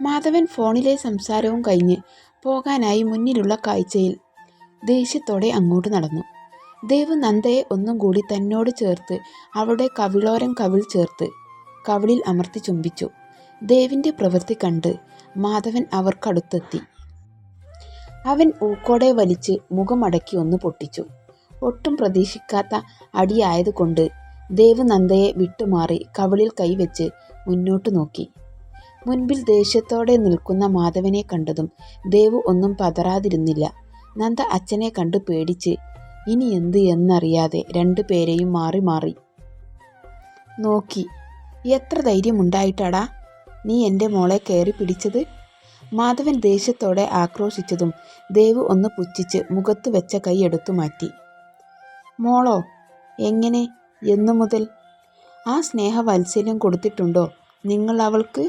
മാധവൻ ഫോണിലെ സംസാരവും കഴിഞ്ഞ് പോകാനായി മുന്നിലുള്ള കാഴ്ചയിൽ ദേഷ്യത്തോടെ അങ്ങോട്ട് നടന്നു. ദേവ് നന്ദയെ ഒന്നും കൂടി തന്നോട് ചേർത്ത് അവളുടെ കവിളോരം കവിൾ ചേർത്ത് കവിളിൽ അമർത്തി ചുംബിച്ചു. ദേവിൻ്റെ പ്രവൃത്തി കണ്ട് മാധവൻ അവർക്കടുത്തെത്തി. അവൻ ഊക്കോടെ വലിച്ച് മുഖമടക്കി ഒന്ന് പൊട്ടിച്ചു. ഒട്ടും പ്രതീക്ഷിക്കാത്ത അടിയായതുകൊണ്ട് ദേവ് നന്ദയെ വിട്ടുമാറി കവിളിൽ കൈവച്ച് മുന്നോട്ട് നോക്കി. മുൻപിൽ ദേഷ്യത്തോടെ നിൽക്കുന്ന മാധവനെ കണ്ടതും ദേവ് ഒന്നും പതറാതിരുന്നില്ല. നന്ദ അച്ഛനെ കണ്ട് പേടിച്ച് ഇനി എന്ത് എന്നറിയാതെ രണ്ടുപേരെയും മാറി മാറി നോക്കി. എത്ര ധൈര്യമുണ്ടായിട്ടാടാ നീ എൻ്റെ മോളെ കയറി പിടിച്ചത്? മാധവൻ ദേഷ്യത്തോടെ ആക്രോശിച്ചതും ദേവ് ഒന്ന് പുച്ഛിച്ച് മുഖത്ത് വെച്ച കൈ എടുത്തു മാറ്റി. മോളോ? എങ്ങനെ? എന്നു മുതൽ? ആ സ്നേഹവാത്സല്യം കൊടുത്തിട്ടുണ്ടോ നിങ്ങൾ അവൾക്ക്?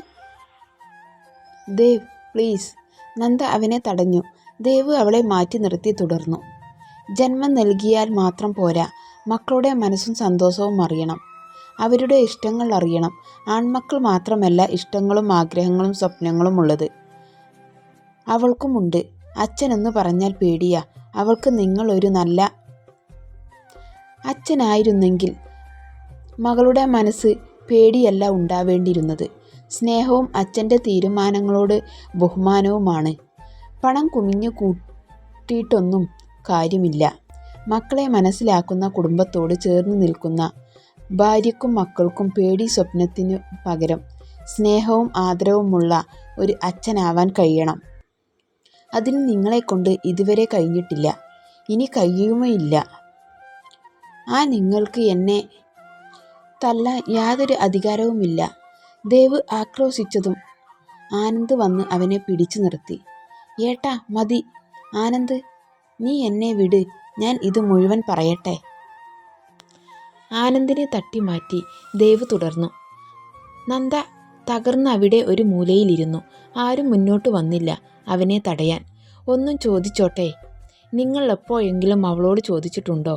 ദേവ് പ്ലീസ്. നന്ദ അവനെ തടഞ്ഞു. ദേവ് അവളെ മാറ്റി നിർത്തി തുടർന്നു. ജന്മം നൽകിയാൽ മാത്രം പോരാ, മക്കളുടെ മനസ്സും സന്തോഷവും അറിയണം. അവരുടെ ഇഷ്ടങ്ങൾ അറിയണം. ആൺമക്കൾ മാത്രമല്ല ഇഷ്ടങ്ങളും ആഗ്രഹങ്ങളും സ്വപ്നങ്ങളും ഉള്ളത്. അവൾക്കുമുണ്ട്. അച്ഛനെന്ന് പറഞ്ഞാൽ പേടിയാ. അവൾക്ക് നിങ്ങളൊരു നല്ല അച്ഛനായിരുന്നെങ്കിൽ മകളുടെ മനസ്സ് പേടിയല്ല ഉണ്ടാവേണ്ടിയിരുന്നത്. സ്നേഹവും അച്ഛൻ്റെ തീരുമാനങ്ങളോട് ബഹുമാനവുമാണ്. പണം കുമിഞ്ഞു കൂട്ടിയിട്ടൊന്നും കാര്യമില്ല. മക്കളെ മനസ്സിലാക്കുന്ന, കുടുംബത്തോട് ചേർന്ന് നിൽക്കുന്ന ഭാര്യയ്ക്കും മക്കൾക്കും പേടി സ്വപ്നത്തിനു പകരം സ്നേഹവും ആദരവുമുള്ള ഒരു അച്ഛനാവാൻ കഴിയണം. അതിന് നിങ്ങളെക്കൊണ്ട് ഇതുവരെ കഴിഞ്ഞിട്ടില്ല, ഇനി കഴിയുമേയില്ല. ആ നിങ്ങൾക്ക് എന്നെ തല്ലാൻ യാതൊരു അധികാരവുമില്ല. ദേവ് ആക്രോശിച്ചതും ആനന്ദ് വന്ന് അവനെ പിടിച്ചു നിർത്തി. ഏട്ടാ മതി. ആനന്ദ്, നീ എന്നെ വിട്, ഞാൻ ഇത് മുഴുവൻ പറയട്ടെ. ആനന്ദിനെ തട്ടി മാറ്റി ദേവ് തുടർന്നു. നന്ദ തകർന്ന് അവിടെ ഒരു മൂലയിലിരുന്നു. ആരും മുന്നോട്ട് വന്നില്ല അവനെ തടയാൻ. ഒന്നും ചോദിച്ചോട്ടെ? നിങ്ങൾ എപ്പോഴെങ്കിലും അവളോട് ചോദിച്ചിട്ടുണ്ടോ,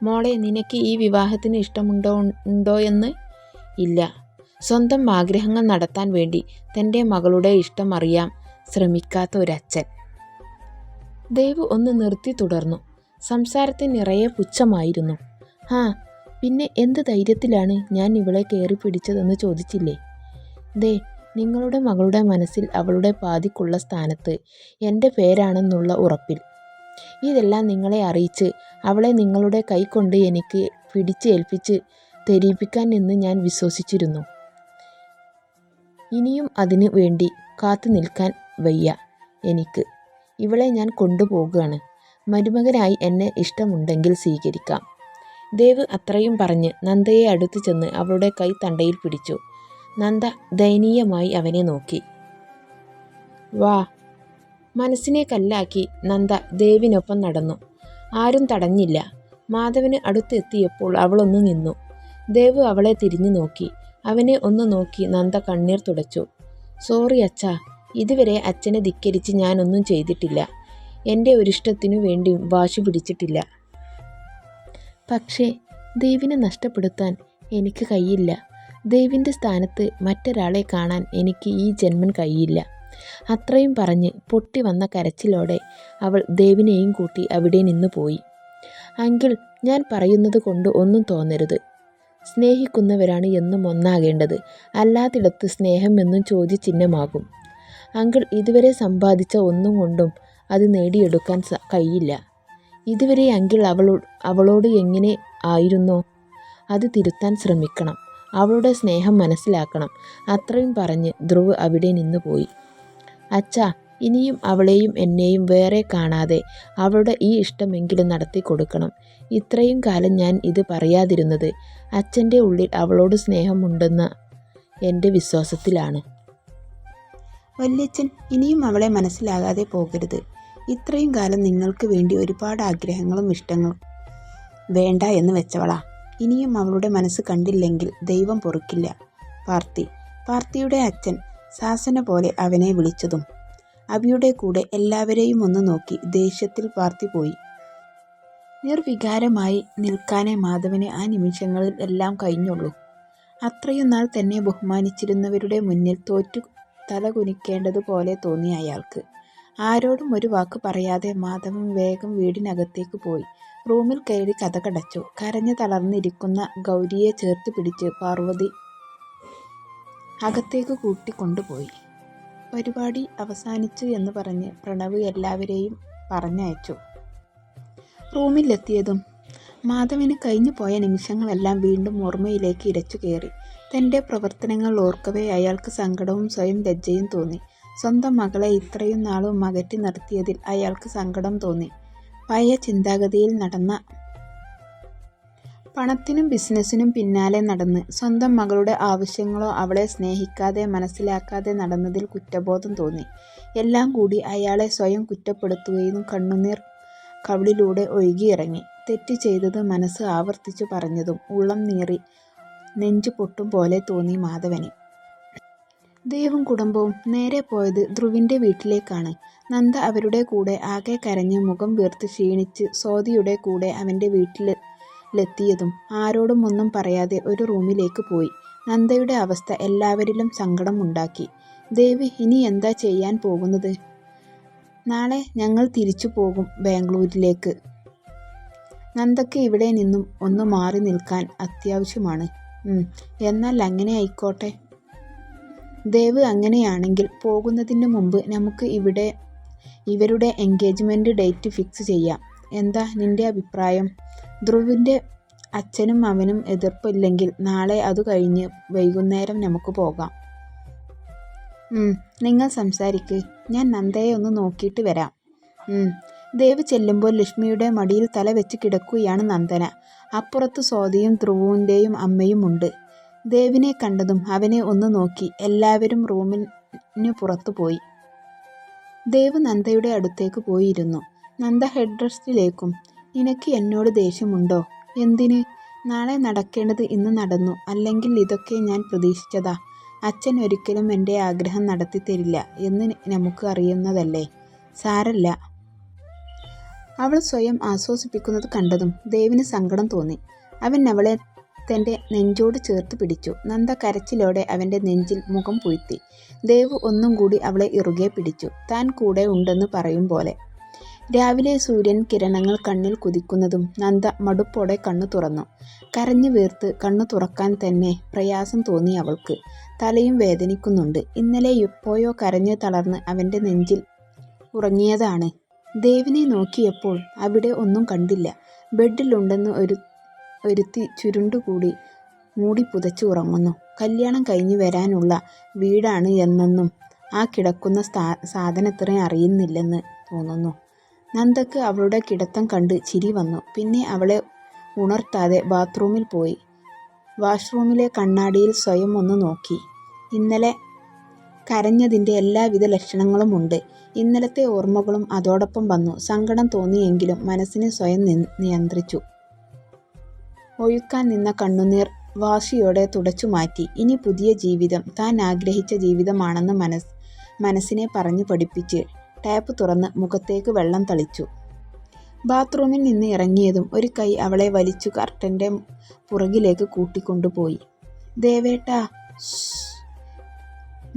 മോളെ നിനക്ക് ഈ വിവാഹത്തിന് ഇഷ്ടമുണ്ടോ എന്ന്? ഇല്ല. സ്വന്തം ആഗ്രഹങ്ങൾ നടത്താൻ വേണ്ടി തൻ്റെ മകളുടെ ഇഷ്ടം അറിയാൻ ശ്രമിക്കാത്ത ഒരച്ഛൻ. ദേവ് ഒന്ന് നിർത്തി തുടർന്നു. സംസാരത്തിന് നിറയെ പുച്ഛമായിരുന്നു. ആ പിന്നെ എന്ത് ധൈര്യത്തിലാണ് ഞാൻ ഇവളെ കയറി പിടിച്ചതെന്ന് ചോദിച്ചില്ലേ? ദേ, നിങ്ങളുടെ മകളുടെ മനസ്സിൽ അവളുടെ പാതിക്കുള്ള സ്ഥാനത്ത് എൻ്റെ പേരാണെന്നുള്ള ഉറപ്പിൽ. ഇതെല്ലാം നിങ്ങളെ അറിയിച്ച് അവളെ നിങ്ങളുടെ കൈകൊണ്ട് എനിക്ക് പിടിച്ച് ഏൽപ്പിച്ച് തെരിയിപ്പിക്കാൻ എന്ന് ഞാൻ വിശ്വസിച്ചിരുന്നു. ഇനിയും അതിന് വേണ്ടി കാത്തു നിൽക്കാൻ വയ്യ എനിക്ക്. ഇവളെ ഞാൻ കൊണ്ടുപോകുകയാണ്. മരുമകനായി എന്നെ ഇഷ്ടമുണ്ടെങ്കിൽ സ്വീകരിക്കാം. ദേവ് അത്രയും പറഞ്ഞ് നന്ദയെ അടുത്ത് ചെന്ന് അവളുടെ കൈ തണ്ടയിൽ പിടിച്ചു. നന്ദ ദയനീയമായി അവനെ നോക്കി. വാ. മനസ്സിനെ കല്ലാക്കി നന്ദ ദേവിനൊപ്പം നടന്നു. ആരും തടഞ്ഞില്ല. മാധവന് അടുത്തെത്തിയപ്പോൾ അവളൊന്ന് നിന്നു. ദേവ് അവളെ തിരിഞ്ഞു നോക്കി. അവനെ ഒന്ന് നോക്കി നന്ദ കണ്ണീർ തുടച്ചു. സോറി അച്ഛാ, ഇതുവരെ അച്ഛനെ ധിക്കരിച്ച് ഞാനൊന്നും ചെയ്തിട്ടില്ല. എൻ്റെ ഒരിഷ്ടത്തിനു വേണ്ടിയും വാശി പിടിച്ചിട്ടില്ല. പക്ഷേ ദേവിനെ നഷ്ടപ്പെടുത്താൻ എനിക്ക് കഴിയില്ല. ദേവിൻ്റെ സ്ഥാനത്ത് മറ്റൊരാളെ കാണാൻ എനിക്ക് ഈ ജന്മം കഴിയില്ല. അത്രയും പറഞ്ഞ് പൊട്ടി വന്ന കരച്ചിലോടെ അവൾ ദേവിനെയും കൂട്ടി അവിടെ നിന്ന് പോയി. അങ്കിൾ, ഞാൻ പറയുന്നത് കൊണ്ട് ഒന്നും തോന്നരുത്. സ്നേഹിക്കുന്നവരാണ് എന്നും ഒന്നാകേണ്ടത്. അല്ലാത്തിടത്ത് സ്നേഹം എന്നും ചോദ്യചിഹ്നമാകും. അങ്കിൾ ഇതുവരെ സമ്പാദിച്ച ഒന്നും കൊണ്ടും അത് നേടിയെടുക്കാൻ കഴിയില്ല. ഇതുവരെ അങ്കിൾ അവളോട് എങ്ങനെ ആയിരുന്നോ അത് തിരുത്താൻ ശ്രമിക്കണം. അവളുടെ സ്നേഹം മനസ്സിലാക്കണം. അത്രയും പറഞ്ഞ് ധ്രുവ് അവിടെ നിന്ന് പോയി. അച്ഛാ, ഇനിയും അവളെയും എന്നെയും വേറെ കാണാതെ അവളുടെ ഈ ഇഷ്ടമെങ്കിലും നടത്തി കൊടുക്കണം. ഇത്രയും കാലം ഞാൻ ഇത് പറയാതിരുന്നത് അച്ഛൻ്റെ ഉള്ളിൽ അവളോട് സ്നേഹമുണ്ടെന്ന എൻ്റെ വിശ്വാസത്തിലാണ്. വല്യച്ഛൻ ഇനിയും അവളെ മനസ്സിലാകാതെ പോകരുത്. ഇത്രയും കാലം നിങ്ങൾക്ക് വേണ്ടി ഒരുപാട് ആഗ്രഹങ്ങളും ഇഷ്ടങ്ങളും വേണ്ട എന്ന് വെച്ചവളാ. ഇനിയും അവളുടെ മനസ്സ് കണ്ടില്ലെങ്കിൽ ദൈവം പൊറുക്കില്ല. പാർത്തിയുടെ അച്ഛൻ ശാസന പോലെ അവനെ വിളിച്ചതും അബിയുടെ കൂടെ എല്ലാവരെയും ഒന്ന് നോക്കി ദേഷ്യത്തിൽ പാർത്തി പോയി. നിർവികാരമായി നിൽക്കാനേ മാധവന് ആ നിമിഷങ്ങളിൽ എല്ലാം കഴിഞ്ഞുള്ളൂ. അത്രയും നാൾ തന്നെ ബഹുമാനിച്ചിരുന്നവരുടെ മുന്നിൽ തോറ്റു തല കുനിക്കേണ്ടതുപോലെ തോന്നി അയാൾക്ക്. ആരോടും ഒരു വാക്ക് പറയാതെ മാധവൻ വേഗം വീടിനകത്തേക്ക് പോയി. റൂമിൽ കയറി കതകടച്ചു. കരഞ്ഞു തളർന്നിരിക്കുന്ന ഗൗരിയെ ചേർത്ത് പിടിച്ച് പാർവതി അകത്തേക്ക് കൂട്ടിക്കൊണ്ടുപോയി. പരിപാടി അവസാനിച്ചു എന്ന് പറഞ്ഞ് പ്രണവ് എല്ലാവരെയും പറഞ്ഞയച്ചു. റൂമിലെത്തിയതും മാധവന് കഴിഞ്ഞു പോയ നിമിഷങ്ങളെല്ലാം വീണ്ടും ഓർമ്മയിലേക്ക് ഇരച്ചു കയറി. തൻ്റെ പ്രവർത്തനങ്ങൾ ഓർക്കവേ അയാൾക്ക് സങ്കടവും സ്വയം ലജ്ജയും തോന്നി. സ്വന്തം മകളെ ഇത്രയും നാളും അകറ്റി നിർത്തിയതിൽ അയാൾക്ക് സങ്കടം തോന്നി. പഴയ ചിന്താഗതിയിൽ നടന്ന പണത്തിനും ബിസിനസ്സിനും പിന്നാലെ നടന്ന് സ്വന്തം മകളുടെ ആവശ്യങ്ങളോ അവളെ സ്നേഹിക്കാതെ മനസ്സിലാക്കാതെ നടന്നതിൽ കുറ്റബോധം തോന്നി. എല്ലാം കൂടി അയാളെ സ്വയം കുറ്റപ്പെടുത്തുകയും കണ്ണുനീർ കവിളിലൂടെ ഒഴുകിയിറങ്ങി. തെറ്റ് ചെയ്തത് മനസ്സ് ആവർത്തിച്ചു പറഞ്ഞതും ഉള്ളം നീറി നെഞ്ചു പൊട്ടും പോലെ തോന്നി മാധവന്. ദേവും കുടുംബവും നേരെ പോയത് ധ്രുവിൻ്റെ വീട്ടിലേക്കാണ്. നന്ദ അവരുടെ കൂടെ ആകെ കരഞ്ഞ് മുഖം വീർത്ത് ക്ഷീണിച്ച് സ്വാതിയുടെ കൂടെ അവൻ്റെ വീട്ടിലെത്തിയതും ആരോടും ഒന്നും പറയാതെ ഒരു റൂമിലേക്ക് പോയി. നന്ദയുടെ അവസ്ഥ എല്ലാവരിലും സങ്കടം ഉണ്ടാക്കി. ദേവ് ഇനി എന്താ ചെയ്യാൻ പോകുന്നത്? നാളെ ഞങ്ങൾ തിരിച്ചു പോകും ബാംഗ്ലൂരിലേക്ക്. നന്ദയ്ക്ക് ഇവിടെ നിന്നും ഒന്ന് മാറി നിൽക്കാൻ അത്യാവശ്യമാണ്. എന്നാൽ അങ്ങനെ ആയിക്കോട്ടെ. ദേവ് അങ്ങനെയാണെങ്കിൽ പോകുന്നതിന് മുമ്പ് നമുക്ക് ഇവരുടെ എൻഗേജ്മെൻറ്റ് ഡേറ്റ് ഫിക്സ് ചെയ്യാം. എന്താ നിൻ്റെ അഭിപ്രായം? ധ്രുവിൻ്റെ അച്ഛനും അവനും എതിർപ്പില്ലെങ്കിൽ നാളെ അത് കഴിഞ്ഞ് വൈകുന്നേരം നമുക്ക് പോകാം. നിങ്ങൾ സംസാരിക്ക്, ഞാൻ നന്ദയെ ഒന്ന് നോക്കിയിട്ട് വരാം. ദേവ് ചെല്ലുമ്പോൾ ലക്ഷ്മിയുടെ മടിയിൽ തല വെച്ച് കിടക്കുകയാണ് നന്ദന. അപ്പുറത്ത് സ്വാതിയും ധ്രുവിൻ്റെയും അമ്മയും ഉണ്ട്. ദേവിനെ കണ്ടതും അവനെ ഒന്ന് നോക്കി എല്ലാവരും റൂമിന് പുറത്തു പോയി. ദേവ് നന്ദയുടെ അടുത്തേക്ക് പോയിരുന്നു. നന്ദ ഹെഡ് റെസ്റ്റിലേക്കും. നിനക്ക് എന്നോട് ദേഷ്യമുണ്ടോ? എന്തിന്? നാളെ നടക്കേണ്ടത് ഇന്ന് നടന്നു. അല്ലെങ്കിൽ ഇതൊക്കെ ഞാൻ പ്രതീക്ഷിച്ചതാ. അച്ഛൻ ഒരിക്കലും എൻ്റെ ആഗ്രഹം നടത്തി തരില്ല എന്ന് നമുക്ക് അറിയുന്നതല്ലേ. സാരല്ല. അവൾ സ്വയം ആശ്വസിപ്പിക്കുന്നത് കണ്ടതും ദേവിന് സങ്കടം തോന്നി. അവൻ അവളെ തൻ്റെ നെഞ്ചോട് ചേർത്ത് പിടിച്ചു. നന്ദ കരച്ചിലോടെ അവൻ്റെ നെഞ്ചിൽ മുഖം പൂഴ്ത്തി. ദേവ് ഒന്നും കൂടി അവളെ ഇറുകെ പിടിച്ചു, താൻ കൂടെ ഉണ്ടെന്ന് പറയും പോലെ. രാവിലെ സൂര്യൻ കിരണങ്ങൾ കണ്ണിൽ കുതിക്കുന്നതും നന്ദ മടുപ്പോടെ കണ്ണു തുറന്നു. കരഞ്ഞു വീർത്ത് കണ്ണു തുറക്കാൻ തന്നെ പ്രയാസം തോന്നി അവൾക്ക്. തലയും വേദനിക്കുന്നുണ്ട്. ഇന്നലെ എപ്പോഴോ കരഞ്ഞു തളർന്ന് അവൻ്റെ നെഞ്ചിൽ ഉറങ്ങിയതാണ്. ദേവിനെ നോക്കിയപ്പോൾ അവിടെ ഒന്നും കണ്ടില്ല. ബെഡിലുണ്ടെന്ന് ഒരുത്തി ചുരുണ്ടുകൂടി മൂടി പുതച്ച് ഉറങ്ങുന്നു. കല്യാണം കഴിഞ്ഞ് വരാനുള്ള വീടാണ് എന്നൊന്നും ആ കിടക്കുന്ന സാധനത്തിന് അറിയുന്നില്ലെന്ന് തോന്നുന്നു. നന്ദക്ക് അവളുടെ കിടത്തം കണ്ട് ചിരി വന്നു. പിന്നെ അവളെ ഉണർത്താതെ ബാത്റൂമിൽ പോയി. വാഷ്റൂമിലെ കണ്ണാടിയിൽ സ്വയം ഒന്ന് നോക്കി. ഇന്നലെ കരഞ്ഞതിൻ്റെ എല്ലാവിധ ലക്ഷണങ്ങളും ഉണ്ട്. ഇന്നലത്തെ ഓർമ്മകളും അതോടൊപ്പം വന്നു. സങ്കടം തോന്നിയെങ്കിലും മനസ്സിനെ സ്വയം നിയന്ത്രിച്ചു. ഒഴുക്കാൻ നിന്ന കണ്ണുനീർ വാശിയോടെ തുടച്ചു മാറ്റി. ഇനി പുതിയ ജീവിതം താൻ ആഗ്രഹിച്ച ജീവിതമാണെന്ന് മനസ്സിനെ പറഞ്ഞു പഠിപ്പിച്ച് ടാപ്പ് തുറന്ന് മുഖത്തേക്ക് വെള്ളം തളിച്ചു. ബാത്റൂമിൽ നിന്ന് ഇറങ്ങിയതും ഒരു കൈ അവളെ വലിച്ചു കർട്ടൻ്റെ പുറകിലേക്ക് കൂട്ടിക്കൊണ്ടുപോയി. ദേവേട്ടാ.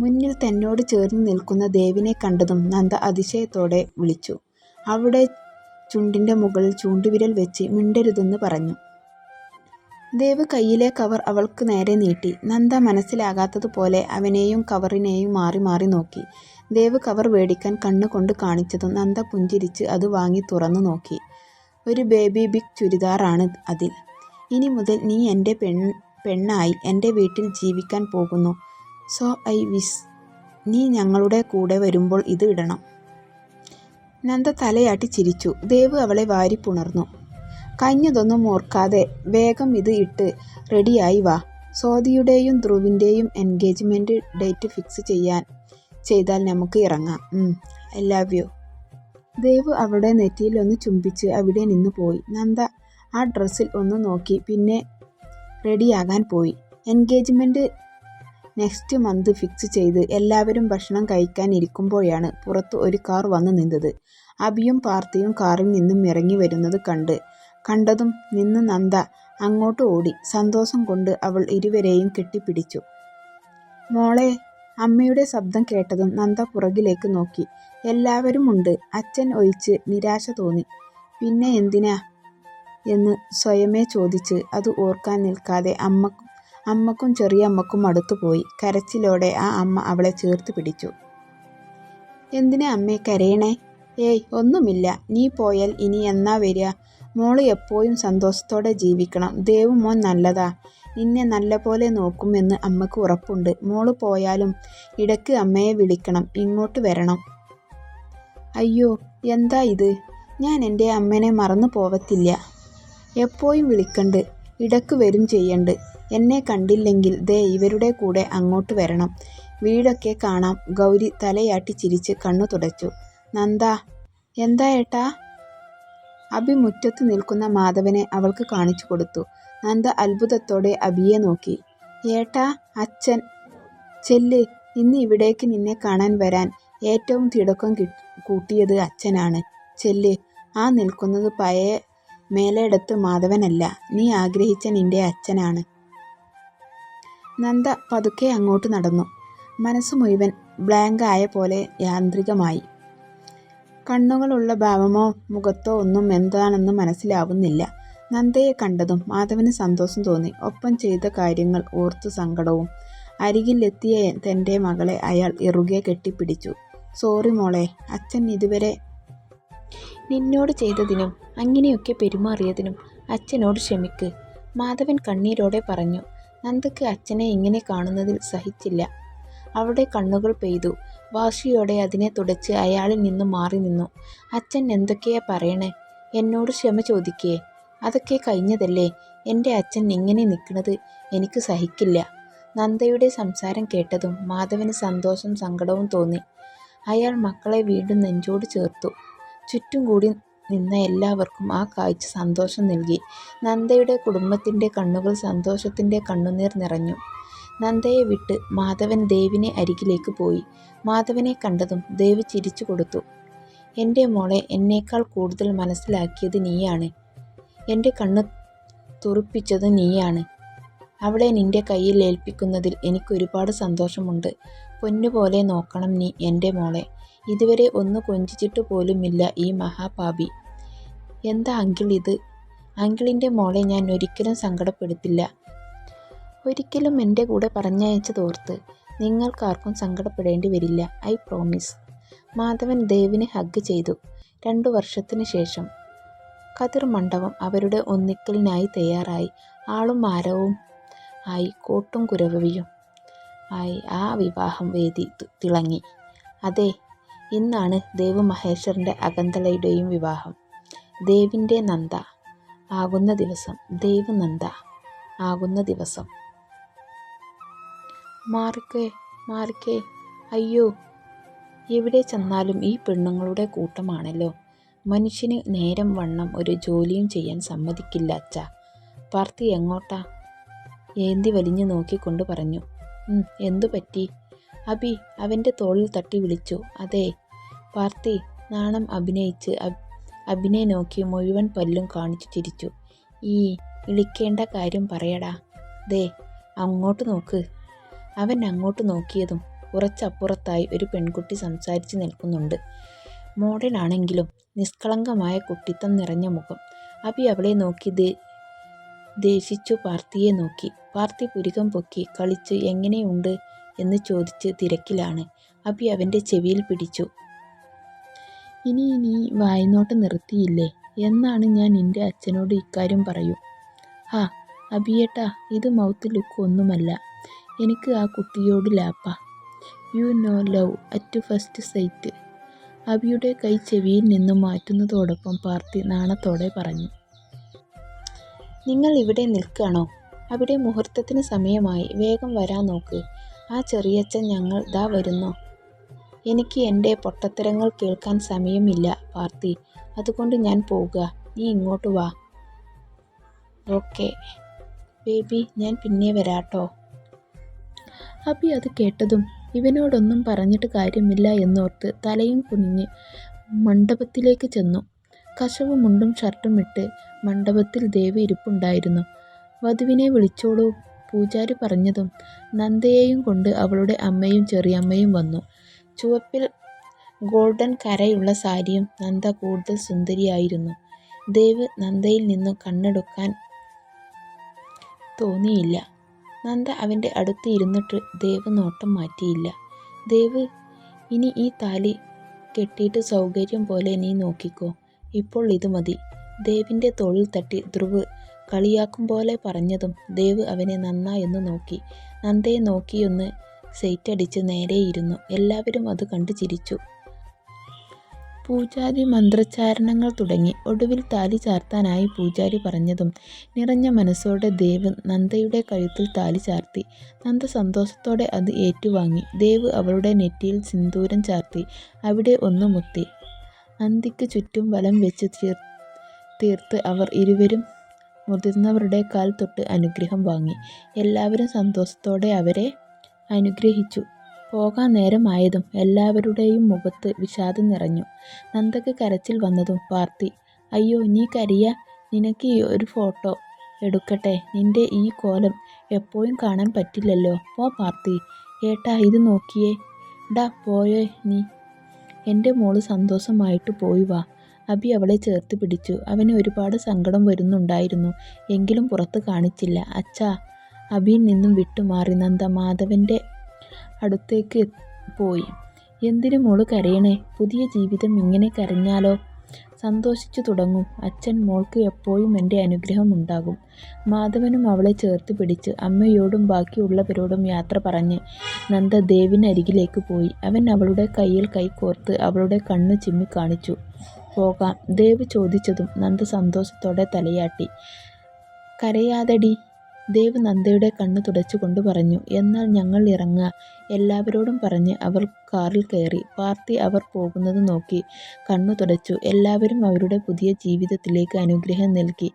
മുന്നിൽ തന്നോട് ചേർന്ന് നിൽക്കുന്ന ദേവിനെ കണ്ടതും നന്ദ അതിശയത്തോടെ വിളിച്ചു. അവളുടെ ചുണ്ടിൻ്റെ മുകളിൽ ചൂണ്ടുവിരൽ വെച്ച് മിണ്ടരുതെന്ന് പറഞ്ഞു. ദേവ് കയ്യിലെ കവർ അവൾക്ക് നേരെ നീട്ടി. നന്ദ മനസ്സിലാകാത്തതുപോലെ അവനെയും കവറിനെയും മാറി മാറി നോക്കി. ദേവ് കവർ വേടിക്കാൻ കണ്ണുകൊണ്ട് കാണിച്ചതും നന്ദ പുഞ്ചിരിച്ച് അത് വാങ്ങി തുറന്നു നോക്കി. ഒരു ബേബി ബിഗ് ചുരിദാറാണ് അതിൽ. ഇനി മുതൽ നീ എൻ്റെ പെണ്ണായി എൻ്റെ വീട്ടിൽ ജീവിക്കാൻ പോകുന്നു. സോ ഐ വിഷ് നീ ഞങ്ങളുടെ കൂടെ വരുമ്പോൾ ഇത് ഇടണം. നന്ദ തലയാട്ടി ചിരിച്ചു. ദേവ് അവളെ വാരിപ്പുണർന്നു. കഴിഞ്ഞതൊന്നും ഓർക്കാതെ വേഗം ഇത് ഇട്ട് റെഡിയായി വാ. സ്വാതിയുടെയും ധ്രുവിൻ്റെയും എൻഗേജ്മെൻറ്റ് ഡേറ്റ് ഫിക്സ് ചെയ്താൽ നമുക്ക് ഇറങ്ങാം. I love you. ദേവ് അവളുടെ നെറ്റിയിൽ ഒന്ന് ചുംബിച്ച് അവിടെ നിന്ന് പോയി. നന്ദ ആ ഡ്രസ്സിൽ ഒന്ന് നോക്കി പിന്നെ റെഡിയാകാൻ പോയി. എൻഗേജ്മെൻറ്റ് നെക്സ്റ്റ് മന്ത് ഫിക്സ് ചെയ്ത് എല്ലാവരും ഭക്ഷണം കഴിക്കാൻ ഇരിക്കുമ്പോഴാണ് പുറത്ത് ഒരു കാർ വന്ന് നിന്നത്. അഭിയും പാർത്ഥിയും കാറിൽ നിന്നും ഇറങ്ങി വരുന്നത് കണ്ടതും നിന്ന് നന്ദ അങ്ങോട്ട് ഓടി. സന്തോഷം കൊണ്ട് അവൾ ഇരുവരെയും കെട്ടിപ്പിടിച്ചു. മോളെ, അമ്മയുടെ ശബ്ദം കേട്ടതും നന്ദ പുറകിലേക്ക് നോക്കി. എല്ലാവരും ഉണ്ട്, അച്ഛൻ ഒഴിച്ച്. നിരാശ തോന്നി. പിന്നെ എന്തിനാ എന്ന് സ്വയമേ ചോദിച്ച് അത് ഓർക്കാൻ നിൽക്കാതെ അമ്മക്കും ചെറിയമ്മക്കും അടുത്തുപോയി. കരച്ചിലോടെ ആ അമ്മ അവളെ ചേർത്ത് പിടിച്ചു. എന്തിനാ അമ്മേ കരയണേ? ഏയ് ഒന്നുമില്ല. നീ പോയാൽ ഇനി എന്നാ വരിക? മോള് എപ്പോഴും സന്തോഷത്തോടെ ജീവിക്കണം. ദേവു മോൻ നല്ലതാ, നിന്നെ നല്ലപോലെ നോക്കും എന്ന് അമ്മക്ക് ഉറപ്പുണ്ട്. മോള് പോയാലും ഇടയ്ക്ക് അമ്മയെ വിളിക്കണം, ഇങ്ങോട്ട് വരണം. അയ്യോ എന്താ ഇത്? ഞാൻ എൻ്റെ അമ്മേനെ മറന്നു പോവത്തില്ല. എപ്പോഴും വിളിക്കണ്ട്, ഇടയ്ക്ക് വരും ചെയ്യണ്ട്. എന്നെ കണ്ടില്ലെങ്കിൽ ദേ ഇവരുടെ കൂടെ അങ്ങോട്ട് വരണം. വീടൊക്കെ കാണാം. ഗൗരി തലയാട്ടി ചിരിച്ച് കണ്ണു തുടച്ചു. നന്ദ. എന്താ ഏട്ടാ? അഭി മുറ്റത്ത് നിൽക്കുന്ന മാധവനെ അവൾക്ക് കാണിച്ചു കൊടുത്തു. നന്ദ അത്ഭുതത്തോടെ അഭിയെ നോക്കി. ഏട്ടാ, അച്ഛൻ. ചെല്ല്, ഇന്ന് ഇവിടേക്ക് നിന്നെ കാണാൻ വരാൻ ഏറ്റവും തിടുക്കം കൂട്ടിയത് അച്ഛനാണ്. ചെല്ല്. ആ നിൽക്കുന്നത് പഴയ മേലേടത്ത് മാധവനല്ല, നീ ആഗ്രഹിച്ച നിന്റെ അച്ഛനാണ്. നന്ദ പതുക്കെ അങ്ങോട്ട് നടന്നു. മനസ്സ് മുഴുവൻ ബ്ലാങ്ക് ആയ പോലെ യാന്ത്രികമായി. കണ്ണുകളുള്ള ഭാവമോ മുഖത്തോ ഒന്നും എന്താണെന്ന് മനസ്സിലാവുന്നില്ല. നന്ദയെ കണ്ടതും മാധവന് സന്തോഷം തോന്നി. ഒപ്പം ചെയ്ത കാര്യങ്ങൾ ഓർത്ത് സങ്കടവും. അരികിലെത്തിയ തൻ്റെ മകളെ അയാൾ ഇറുകെ കെട്ടിപ്പിടിച്ചു. സോറി മോളെ, അച്ഛൻ ഇതുവരെ നിന്നോട് ചെയ്തതിനും അങ്ങനെയൊക്കെ പെരുമാറിയതിനും അച്ഛനോട് ക്ഷമിക്ക്, മാധവൻ കണ്ണീരോടെ പറഞ്ഞു. നന്ദയ്ക്ക് അച്ഛനെ ഇങ്ങനെ കാണുന്നതിൽ സഹിച്ചില്ല. അവളുടെ കണ്ണുകൾ പെയ്തു. വാശിയോടെ അതിനെ തുടച്ച് അയാളിൽ നിന്ന് മാറി നിന്നു. അച്ഛൻ എന്തൊക്കെയാ പറയണേ? എന്നോട് ക്ഷമ ചോദിക്കേ? അതൊക്കെ കഴിഞ്ഞതല്ലേ. എൻ്റെ അച്ഛൻ ഇങ്ങനെ നിൽക്കുന്നത് എനിക്ക് സഹിക്കില്ല. നന്ദയുടെ സംസാരം കേട്ടതും മാധവന് സന്തോഷം സങ്കടവും തോന്നി. അയാൾ മക്കളെ വീണ്ടും നെഞ്ചോട് ചേർത്തു. ചുറ്റും കൂടി നിന്ന എല്ലാവർക്കും ആ കാഴ്ച സന്തോഷം നൽകി. നന്ദയുടെ കുടുംബത്തിൻ്റെ കണ്ണുകൾ സന്തോഷത്തിൻ്റെ കണ്ണുനീർ നിറഞ്ഞു. നന്ദയെ വിട്ട് മാധവൻ ദേവിനെ അരികിലേക്ക് പോയി. മാധവനെ കണ്ടതും ദേവ് ചിരിച്ചു കൊടുത്തു. എൻ്റെ മോളെ എന്നേക്കാൾ കൂടുതൽ മനസ്സിലാക്കിയത് നീയാണ്. എൻ്റെ കണ്ണ് തുറിപ്പിച്ചത് നീയാണ്. അവളെ നിന്റെ കയ്യിൽ ഏൽപ്പിക്കുന്നതിൽ എനിക്ക് ഒരുപാട് സന്തോഷമുണ്ട്. പൊന്നുപോലെ നോക്കണം നീ എൻ്റെ മോളെ. ഇതുവരെ ഒന്ന് കൊഞ്ചിച്ചിട്ട് പോലുമില്ല ഈ മഹാപാപി. എന്താ അങ്കിൾ ഇത്? അങ്കിളിൻ്റെ മോളെ ഞാൻ ഒരിക്കലും സങ്കടപ്പെടുത്തില്ല. ഒരിക്കലും എൻ്റെ കൂടെ പറഞ്ഞയച്ചതോർത്ത് നിങ്ങൾക്കാർക്കും സങ്കടപ്പെടേണ്ടി വരില്ല. I promise. മാധവൻ ദേവിനെ ഹഗ് ചെയ്തു. 2 വർഷത്തിന് ശേഷം കതിർ മണ്ഡപം അവരുടെ ഒന്നിക്കലിനായി തയ്യാറായി. ആളും ആരവും ആയി, കോട്ടും കുരവയും ആയി ആ വിവാഹം വേദി തിളങ്ങി. അതെ, ഇന്നാണ് ദേവ് മഹേശ്വരൻ്റെ അകന്തളയുടെയും വിവാഹം. ദേവിൻ്റെ നന്ദ ആകുന്ന ദിവസം, ദേവ് നന്ദ ആകുന്ന ദിവസം. മാറിക്കേ, മാറിക്കേ. അയ്യോ, എവിടെ ചെന്നാലും ഈ പെണ്ണുങ്ങളുടെ കൂട്ടമാണല്ലോ. മനുഷ്യന് നേരം വണ്ണം ഒരു ജോലിയും ചെയ്യാൻ സമ്മതിക്കില്ല അച്ഛാ. പാർത്തി എങ്ങോട്ടാ? ഏന്തി വലിഞ്ഞു നോക്കിക്കൊണ്ട് പറഞ്ഞു. എന്തു പറ്റി? അഭി അവൻ്റെ തോളിൽ തട്ടി വിളിച്ചു. അതെ. പാർത്തി നാണം അഭിനയിച്ച് അഭിനെ നോക്കി മുഴുവൻ പല്ലും കാണിച്ചു ചിരിച്ചു. ഈ വിളിക്കേണ്ട കാര്യം പറയടാ. ദേ അങ്ങോട്ട് നോക്ക്. അവൻ അങ്ങോട്ട് നോക്കിയതും കുറച്ചപ്പുറത്തായി ഒരു പെൺകുട്ടി സംസാരിച്ച് നിൽക്കുന്നുണ്ട്. മോഡലാണെങ്കിലും നിഷ്കളങ്കമായ കുട്ടിത്തം നിറഞ്ഞ മുഖം. അഭി അവളെ നോക്കി ദേഷിച്ചു പാർത്തിയെ നോക്കി. പാർത്തി പുരികം പൊക്കി കളിച്ച് എങ്ങനെയുണ്ട് എന്ന് ചോദിച്ച് തിരക്കിലാണ്. അഭി അവൻ്റെ ചെവിയിൽ പിടിച്ചു. ഇനി നീ വായ്നോട്ട് നിർത്തിയില്ലേ? എന്നാണ് ഞാൻ നിൻ്റെ അച്ഛനോട് ഇക്കാര്യം പറയൂ? ഹാ അഭിയേട്ടാ, ഇത് മൗത്ത് ലുക്ക് ഒന്നുമല്ല. എനിക്ക് ആ കുട്ടിയോട് ലാപ്പ. You know love at first sight. അഭിയുടെ കൈ ചെവിയിൽ നിന്നും മാറ്റുന്നതോടൊപ്പം പാർത്തി നാണത്തോടെ പറഞ്ഞു. നിങ്ങൾ ഇവിടെ നിൽക്കുകയാണോ? അവിടെ മുഹൂർത്തത്തിന് സമയമായി. വേഗം വരാൻ നോക്ക്. ആ ചെറിയച്ഛൻ ഞങ്ങൾ ദാ വരുന്നു. എനിക്ക് എൻ്റെ പൊട്ടത്തരങ്ങൾ കേൾക്കാൻ സമയമില്ല പാർത്തി, അതുകൊണ്ട് ഞാൻ പോകുക. നീ ഇങ്ങോട്ട് വാ. ഓക്കെ ബേബി, ഞാൻ പിന്നെ വരാട്ടോ. അഭി അത് കേട്ടതും ഇവനോടൊന്നും പറഞ്ഞിട്ട് കാര്യമില്ല എന്നോർത്ത് തലയും കുനിഞ്ഞ് മണ്ഡപത്തിലേക്ക് ചെന്നു. കശവ് മുണ്ടും ഷർട്ടും ഇട്ട് മണ്ഡപത്തിൽ ദേവി ഇരിപ്പുണ്ടായിരുന്നു. വധുവിനെ വിളിച്ചോളൂ പൂജാരി പറഞ്ഞതും നന്ദയെയും കൊണ്ട് അവളുടെ അമ്മയും ചെറിയമ്മയും വന്നു. ചുവപ്പിൽ ഗോൾഡൻ കരയുള്ള സാരിയും നന്ദ കൂടുതൽ സുന്ദരിയായിരുന്നു. ദേവ് നന്ദയിൽ നിന്നും കണ്ണെടുക്കാൻ തോന്നിയില്ല. നന്ദ അവൻ്റെ അടുത്ത് ഇരുന്നിട്ട് ദേവ് നോട്ടം മാറ്റിയില്ല. ദേവ്, ഇനി ഈ താലി കെട്ടിയിട്ട് സൗകര്യം പോലെ നീ നോക്കിക്കോ. ഇപ്പോൾ ഇത് മതി. ദേവിൻ്റെ തോളിൽ തട്ടി ധ്രുവ് കളിയാക്കും പോലെ പറഞ്ഞതും ദേവ് അവനെ നന്നായൊന്ന് നോക്കി. നന്ദയെ നോക്കിയൊന്ന് സൈറ്റടിച്ച് നേരെയിരുന്നു. എല്ലാവരും അത് കണ്ട് ചിരിച്ചു. പൂജാരി മന്ത്രോച്ചാരണങ്ങൾ തുടങ്ങി. ഒടുവിൽ താലി ചാർത്താനായി പൂജാരി പറഞ്ഞതും നിറഞ്ഞ മനസ്സോടെ ദേവ് നന്ദയുടെ കഴുത്തിൽ താലി ചാർത്തി. നന്ദ സന്തോഷത്തോടെ അത് ഏറ്റുവാങ്ങി. ദേവ് അവളുടെ നെറ്റിയിൽ സിന്ദൂരം ചാർത്തി അവിടെ ഒന്ന് മുത്തി. അന്തിക്ക് ചുറ്റും വലം വെച്ച് തീർത്ത് അവർ ഇരുവരും മുതിർന്നവരുടെ കാൽ തൊട്ട് അനുഗ്രഹം വാങ്ങി. എല്ലാവരും സന്തോഷത്തോടെ അവരെ അനുഗ്രഹിച്ചു. പോകാൻ നേരമായതും എല്ലാവരുടെയും മുഖത്ത് വിഷാദം നിറഞ്ഞു. നന്ദക്ക് കരച്ചിൽ വന്നതും പാർത്തി, അയ്യോ നീ കരയാ, നിനക്ക് ഒരു ഫോട്ടോ എടുക്കട്ടെ. നിന്റെ ഈ കോലം എപ്പോഴും കാണാൻ പറ്റില്ലല്ലോ. പോ പാർത്തി. ഏട്ടാ ഇത് നോക്കിയേ. ഡാ പോയോ നീ. എൻ്റെ മോള് സന്തോഷമായിട്ട് പോയി വാ. അബി അവളെ ചേർത്ത് പിടിച്ചു. അവന് ഒരുപാട് സങ്കടം വരുന്നുണ്ടായിരുന്നു. എങ്കിലും പുറത്ത് കാണിച്ചില്ല. അച്ഛാ. അബിയിൽ നിന്നും വിട്ടുമാറി നന്ദ മാധവൻ്റെ അടുത്തേക്ക് പോയി. എന്തിനു മോള് കരയണേ? പുതിയ ജീവിതം ഇങ്ങനെ കരഞ്ഞാലോ? സന്തോഷിച്ചു തുടങ്ങും. അച്ഛൻ, മോൾക്ക് എപ്പോഴും എൻ്റെ അനുഗ്രഹം ഉണ്ടാകും. മാധവനും അവളെ ചേർത്ത് പിടിച്ച് അമ്മയോടും ബാക്കിയുള്ളവരോടും യാത്ര പറഞ്ഞ് നന്ദ ദേവിനരികിലേക്ക് പോയി. അവൻ അവളുടെ കയ്യിൽ കൈകോർത്ത് അവളുടെ കണ്ണു ചിമ്മി കാണിച്ചു. പോകാം. ദേവ് ചോദിച്ചതും നന്ദ സന്തോഷത്തോടെ തലയാട്ടി. കരയാതെടി. ദേവ് നന്ദയുടെ കണ്ണ് തുടച്ചുകൊണ്ട് പറഞ്ഞു. എന്നാൽ ഞങ്ങൾ ഇറങ്ങാം. എല്ലാവരോടും പറഞ്ഞ് അവർ കാറിൽ കയറി. പാർത്തി അവർ പോകുന്നത് നോക്കി കണ്ണു തുടച്ചു. എല്ലാവരും അവരുടെ പുതിയ ജീവിതത്തിലേക്ക് അനുഗ്രഹം നൽകി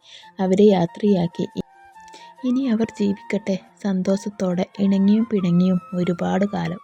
അവരെ യാത്രയാക്കി. ഇനി അവർ ജീവിക്കട്ടെ സന്തോഷത്തോടെ, ഇണങ്ങിയും പിണങ്ങിയും ഒരുപാട് കാലം.